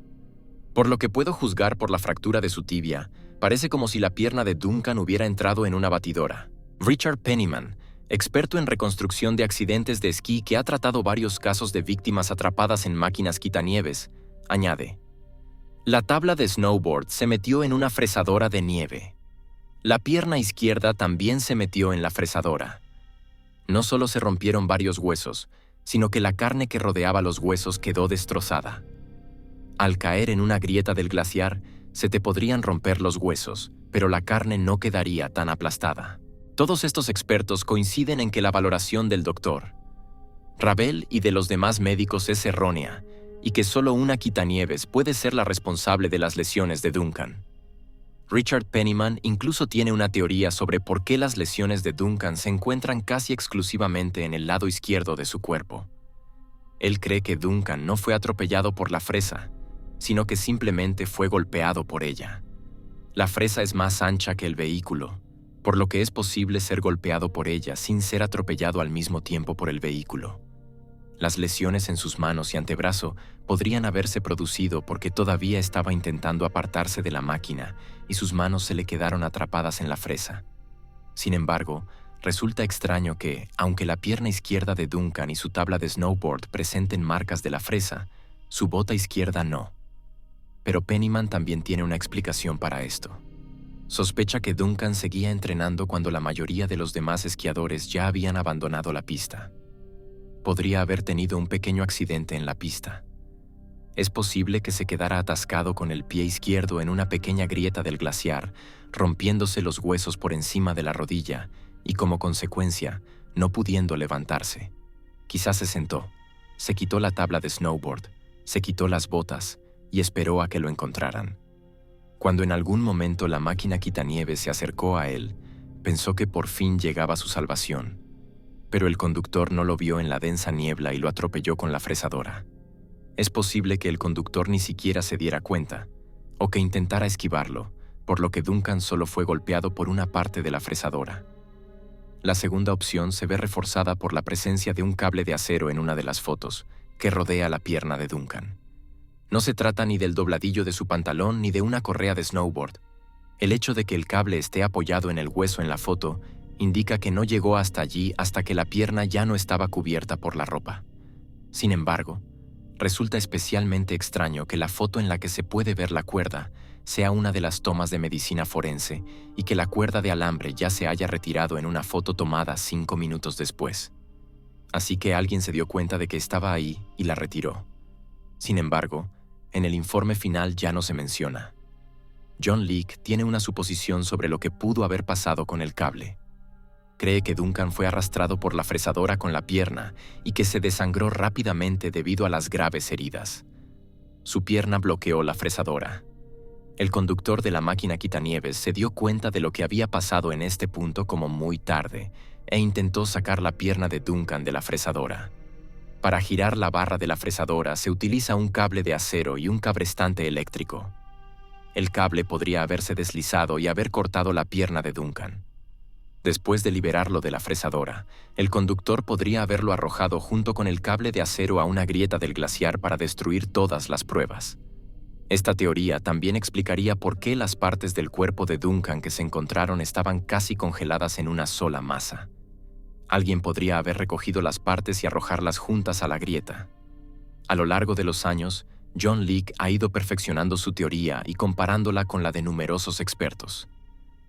por lo que puedo juzgar por la fractura de su tibia, parece como si la pierna de Duncan hubiera entrado en una batidora. Richard Penniman, experto en reconstrucción de accidentes de esquí que ha tratado varios casos de víctimas atrapadas en máquinas quitanieves, añade: la tabla de snowboard se metió en una fresadora de nieve. La pierna izquierda también se metió en la fresadora. No solo se rompieron varios huesos, sino que la carne que rodeaba los huesos quedó destrozada. Al caer en una grieta del glaciar, se te podrían romper los huesos, pero la carne no quedaría tan aplastada. Todos estos expertos coinciden en que la valoración del Dr. Ravel y de los demás médicos es errónea, y que solo una quitanieves puede ser la responsable de las lesiones de Duncan. Richard Penniman incluso tiene una teoría sobre por qué las lesiones de Duncan se encuentran casi exclusivamente en el lado izquierdo de su cuerpo. Él cree que Duncan no fue atropellado por la fresa, sino que simplemente fue golpeado por ella. La fresa es más ancha que el vehículo, por lo que es posible ser golpeado por ella sin ser atropellado al mismo tiempo por el vehículo. Las lesiones en sus manos y antebrazo podrían haberse producido porque todavía estaba intentando apartarse de la máquina y sus manos se le quedaron atrapadas en la fresa. Sin embargo, resulta extraño que, aunque la pierna izquierda de Duncan y su tabla de snowboard presenten marcas de la fresa, su bota izquierda no. Pero Penniman también tiene una explicación para esto. Sospecha que Duncan seguía entrenando cuando la mayoría de los demás esquiadores ya habían abandonado la pista. Podría haber tenido un pequeño accidente en la pista. Es posible que se quedara atascado con el pie izquierdo en una pequeña grieta del glaciar, rompiéndose los huesos por encima de la rodilla y, como consecuencia, no pudiendo levantarse. Quizás se sentó, se quitó la tabla de snowboard, se quitó las botas y esperó a que lo encontraran. Cuando en algún momento la máquina quitanieves se acercó a él, pensó que por fin llegaba su salvación. Pero el conductor no lo vio en la densa niebla y lo atropelló con la fresadora. Es posible que el conductor ni siquiera se diera cuenta, o que intentara esquivarlo, por lo que Duncan solo fue golpeado por una parte de la fresadora. La segunda opción se ve reforzada por la presencia de un cable de acero en una de las fotos, que rodea la pierna de Duncan. No se trata ni del dobladillo de su pantalón ni de una correa de snowboard. El hecho de que el cable esté apoyado en el hueso en la foto indica que no llegó hasta allí hasta que la pierna ya no estaba cubierta por la ropa. Sin embargo, resulta especialmente extraño que la foto en la que se puede ver la cuerda sea una de las tomas de medicina forense y que la cuerda de alambre ya se haya retirado en una foto tomada 5 minutos después. Así que alguien se dio cuenta de que estaba ahí y la retiró. Sin embargo, en el informe final ya no se menciona. John Leake tiene una suposición sobre lo que pudo haber pasado con el cable. Cree que Duncan fue arrastrado por la fresadora con la pierna y que se desangró rápidamente debido a las graves heridas. Su pierna bloqueó la fresadora. El conductor de la máquina quitanieves se dio cuenta de lo que había pasado en este punto como muy tarde e intentó sacar la pierna de Duncan de la fresadora. Para girar la barra de la fresadora se utiliza un cable de acero y un cabrestante eléctrico. El cable podría haberse deslizado y haber cortado la pierna de Duncan. Después de liberarlo de la fresadora, el conductor podría haberlo arrojado junto con el cable de acero a una grieta del glaciar para destruir todas las pruebas. Esta teoría también explicaría por qué las partes del cuerpo de Duncan que se encontraron estaban casi congeladas en una sola masa. Alguien podría haber recogido las partes y arrojarlas juntas a la grieta. A lo largo de los años, John Leake ha ido perfeccionando su teoría y comparándola con la de numerosos expertos.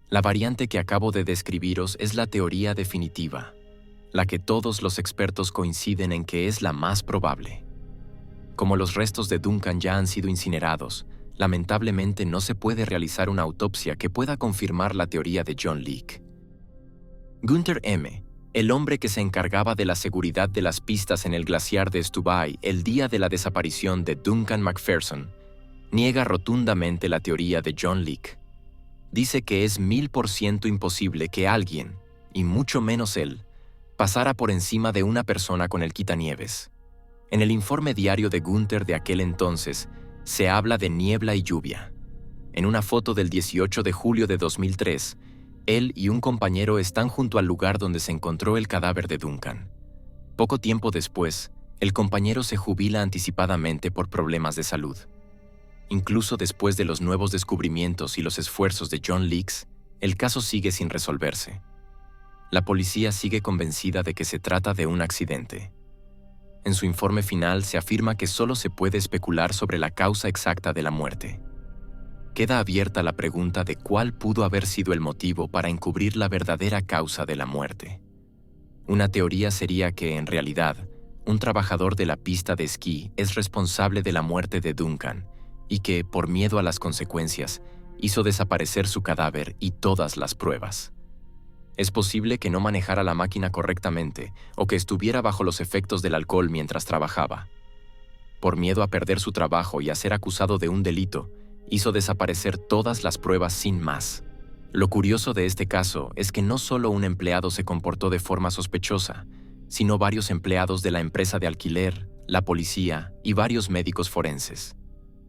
La variante que acabo de describiros es la teoría definitiva, la que todos los expertos coinciden en que es la más probable. Como los restos de Duncan ya han sido incinerados, lamentablemente no se puede realizar una autopsia que pueda confirmar la teoría de John Leake. Gunther M., el hombre que se encargaba de la seguridad de las pistas en el glaciar de Stubaiy el día de la desaparición de Duncan Macpherson, niega rotundamente la teoría de John Leake. Dice que es 1000% imposible que alguien, y mucho menos él, pasara por encima de una persona con el quitanieves. En el informe diario de Gunther de aquel entonces, se habla de niebla y lluvia. En una foto del 18 de julio de 2003, él y un compañero están junto al lugar donde se encontró el cadáver de Duncan. Poco tiempo después, el compañero se jubila anticipadamente por problemas de salud. Incluso después de los nuevos descubrimientos y los esfuerzos de John Leake, el caso sigue sin resolverse. La policía sigue convencida de que se trata de un accidente. En su informe final se afirma que solo se puede especular sobre la causa exacta de la muerte. Queda abierta la pregunta de cuál pudo haber sido el motivo para encubrir la verdadera causa de la muerte. Una teoría sería que, en realidad, un trabajador de la pista de esquí es responsable de la muerte de Duncan y que, por miedo a las consecuencias, hizo desaparecer su cadáver y todas las pruebas. Es posible que no manejara la máquina correctamente o que estuviera bajo los efectos del alcohol mientras trabajaba. Por miedo a perder su trabajo y a ser acusado de un delito, hizo desaparecer todas las pruebas sin más. Lo curioso de este caso es que no solo un empleado se comportó de forma sospechosa, sino varios empleados de la empresa de alquiler, la policía y varios médicos forenses.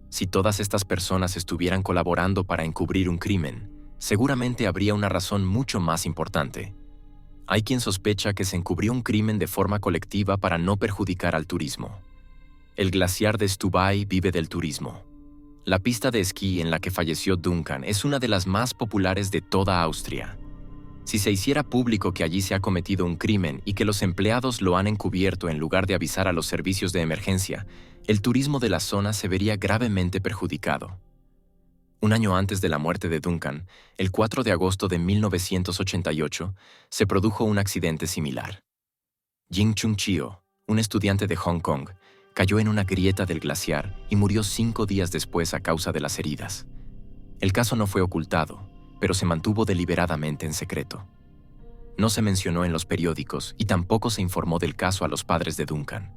Si todas estas personas estuvieran colaborando para encubrir un crimen, seguramente habría una razón mucho más importante. Hay quien sospecha que se encubrió un crimen de forma colectiva para no perjudicar al turismo. El glaciar de Stubaiy vive del turismo. La pista de esquí en la que falleció Duncan es una de las más populares de toda Austria. Si se hiciera público que allí se ha cometido un crimen y que los empleados lo han encubierto en lugar de avisar a los servicios de emergencia, el turismo de la zona se vería gravemente perjudicado. Un año antes de la muerte de Duncan, el 4 de agosto de 1988, se produjo un accidente similar. Jing Chung Chio, un estudiante de Hong Kong, cayó en una grieta del glaciar y murió 5 días después a causa de las heridas. El caso no fue ocultado, pero se mantuvo deliberadamente en secreto. No se mencionó en los periódicos y tampoco se informó del caso a los padres de Duncan.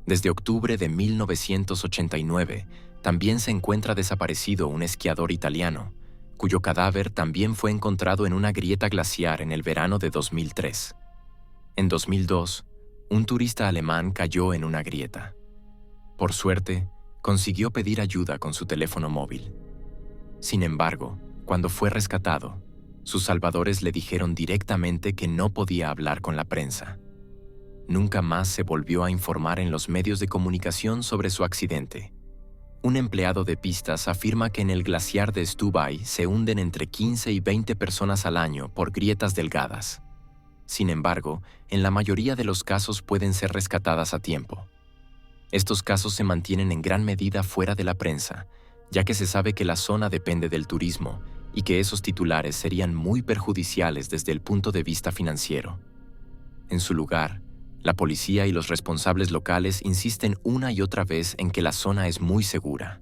Desde octubre de 1989, también se encuentra desaparecido un esquiador italiano, cuyo cadáver también fue encontrado en una grieta glaciar en el verano de 2003. En 2002, un turista alemán cayó en una grieta. Por suerte, consiguió pedir ayuda con su teléfono móvil. Sin embargo, cuando fue rescatado, sus salvadores le dijeron directamente que no podía hablar con la prensa. Nunca más se volvió a informar en los medios de comunicación sobre su accidente. Un empleado de pistas afirma que en el glaciar de Stubaiy se hunden entre 15 y 20 personas al año por grietas delgadas. Sin embargo, en la mayoría de los casos pueden ser rescatadas a tiempo. Estos casos se mantienen en gran medida fuera de la prensa, ya que se sabe que la zona depende del turismo y que esos titulares serían muy perjudiciales desde el punto de vista financiero. En su lugar, la policía y los responsables locales insisten una y otra vez en que la zona es muy segura.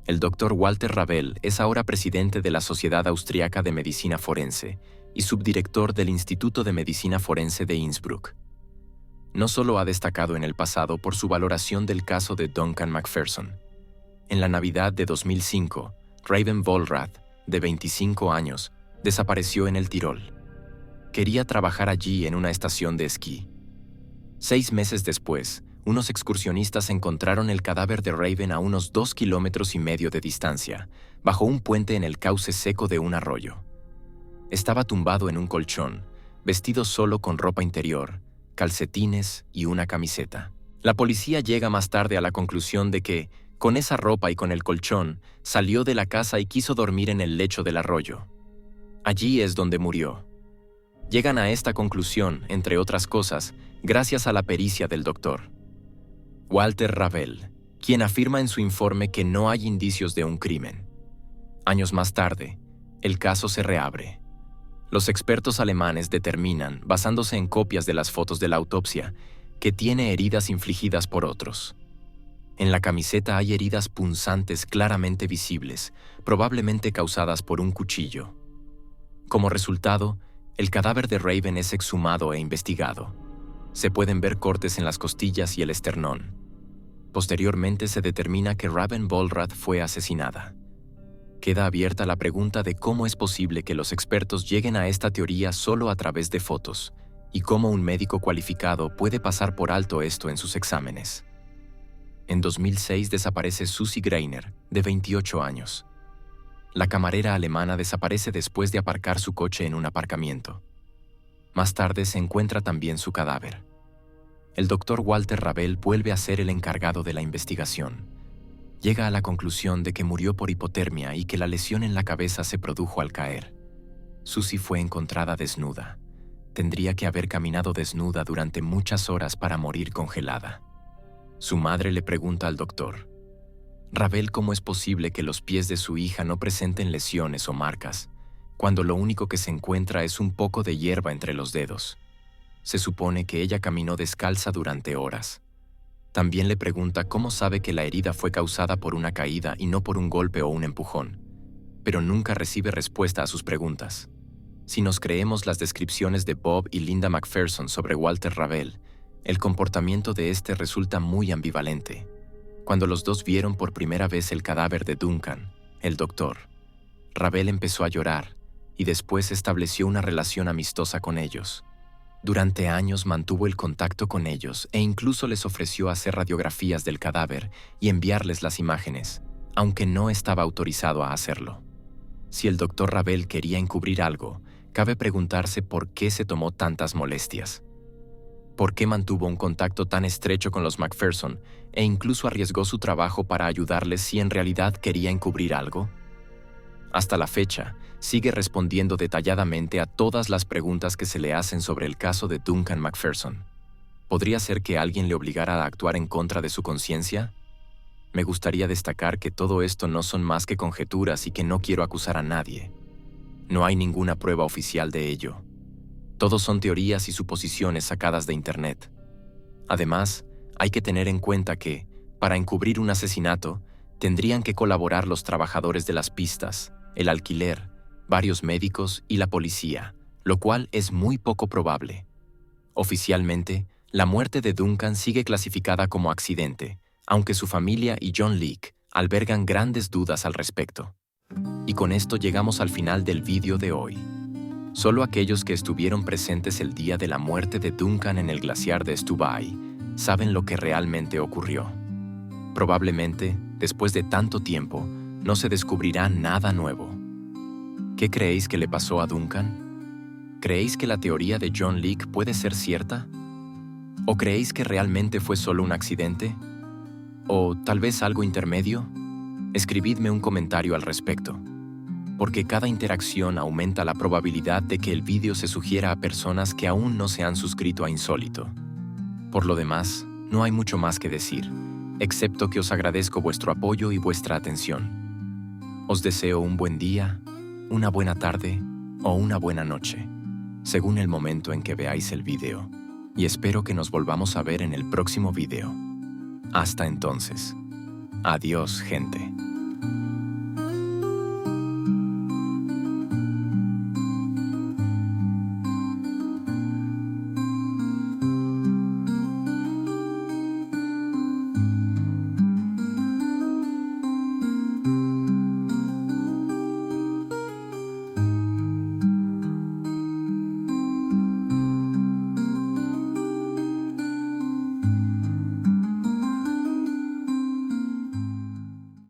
El doctor Walter Rabel es ahora presidente de la Sociedad Austriaca de Medicina Forense y subdirector del Instituto de Medicina Forense de Innsbruck. No solo ha destacado en el pasado por su valoración del caso de Duncan Macpherson. En la Navidad de 2005, Raven Vollrath, de 25 años, desapareció en el Tirol. Quería trabajar allí en una estación de esquí. 6 meses después, unos excursionistas encontraron el cadáver de Raven a unos 2,5 kilómetros de distancia, bajo un puente en el cauce seco de un arroyo. Estaba tumbado en un colchón, vestido solo con ropa interior, calcetines y una camiseta. La policía llega más tarde a la conclusión de que, con esa ropa y con el colchón, salió de la casa y quiso dormir en el lecho del arroyo. Allí es donde murió. Llegan a esta conclusión, entre otras cosas, gracias a la pericia del doctor Walter Rabel, quien afirma en su informe que no hay indicios de un crimen. Años más tarde, el caso se reabre. Los expertos alemanes determinan, basándose en copias de las fotos de la autopsia, que tiene heridas infligidas por otros. En la camiseta hay heridas punzantes claramente visibles, probablemente causadas por un cuchillo. Como resultado, el cadáver de Raven es exhumado e investigado. Se pueden ver cortes en las costillas y el esternón. Posteriormente se determina que Raven Vollrath fue asesinada. Queda abierta la pregunta de cómo es posible que los expertos lleguen a esta teoría solo a través de fotos, y cómo un médico cualificado puede pasar por alto esto en sus exámenes. En 2006 desaparece Susie Greiner, de 28 años. La camarera alemana desaparece después de aparcar su coche en un aparcamiento. Más tarde se encuentra también su cadáver. El doctor Walter Rabel vuelve a ser el encargado de la investigación. Llega a la conclusión de que murió por hipotermia y que la lesión en la cabeza se produjo al caer. Susie fue encontrada desnuda. Tendría que haber caminado desnuda durante muchas horas para morir congelada. Su madre le pregunta al doctor: «Rabel, ¿cómo es posible que los pies de su hija no presenten lesiones o marcas, cuando lo único que se encuentra es un poco de hierba entre los dedos? Se supone que ella caminó descalza durante horas». También le pregunta cómo sabe que la herida fue causada por una caída y no por un golpe o un empujón, pero nunca recibe respuesta a sus preguntas. Si nos creemos las descripciones de Bob y Linda Macpherson sobre Walter Rabel, el comportamiento de este resulta muy ambivalente. Cuando los dos vieron por primera vez el cadáver de Duncan, el doctor, Rabel empezó a llorar y después estableció una relación amistosa con ellos. Durante años mantuvo el contacto con ellos e incluso les ofreció hacer radiografías del cadáver y enviarles las imágenes, aunque no estaba autorizado a hacerlo. Si el doctor Rabel quería encubrir algo, cabe preguntarse por qué se tomó tantas molestias. ¿Por qué mantuvo un contacto tan estrecho con los Macpherson e incluso arriesgó su trabajo para ayudarles si en realidad quería encubrir algo? Hasta la fecha, sigue respondiendo detalladamente a todas las preguntas que se le hacen sobre el caso de Duncan Macpherson. ¿Podría ser que alguien le obligara a actuar en contra de su conciencia? Me gustaría destacar que todo esto no son más que conjeturas y que no quiero acusar a nadie. No hay ninguna prueba oficial de ello. Todos son teorías y suposiciones sacadas de Internet. Además, hay que tener en cuenta que, para encubrir un asesinato, tendrían que colaborar los trabajadores de las pistas, el alquiler, varios médicos y la policía, lo cual es muy poco probable. Oficialmente, la muerte de Duncan sigue clasificada como accidente, aunque su familia y John Leake albergan grandes dudas al respecto. Y con esto llegamos al final del vídeo de hoy. Solo aquellos que estuvieron presentes el día de la muerte de Duncan en el glaciar de Stubaiy saben lo que realmente ocurrió. Probablemente, después de tanto tiempo, no se descubrirá nada nuevo. ¿Qué creéis que le pasó a Duncan? ¿Creéis que la teoría de John Leake puede ser cierta? ¿O creéis que realmente fue solo un accidente? ¿O tal vez algo intermedio? Escribidme un comentario al respecto, porque cada interacción aumenta la probabilidad de que el vídeo se sugiera a personas que aún no se han suscrito a Insólito. Por lo demás, no hay mucho más que decir, excepto que os agradezco vuestro apoyo y vuestra atención. Os deseo un buen día, una buena tarde o una buena noche, según el momento en que veáis el vídeo, y espero que nos volvamos a ver en el próximo vídeo. Hasta entonces. Adiós, gente.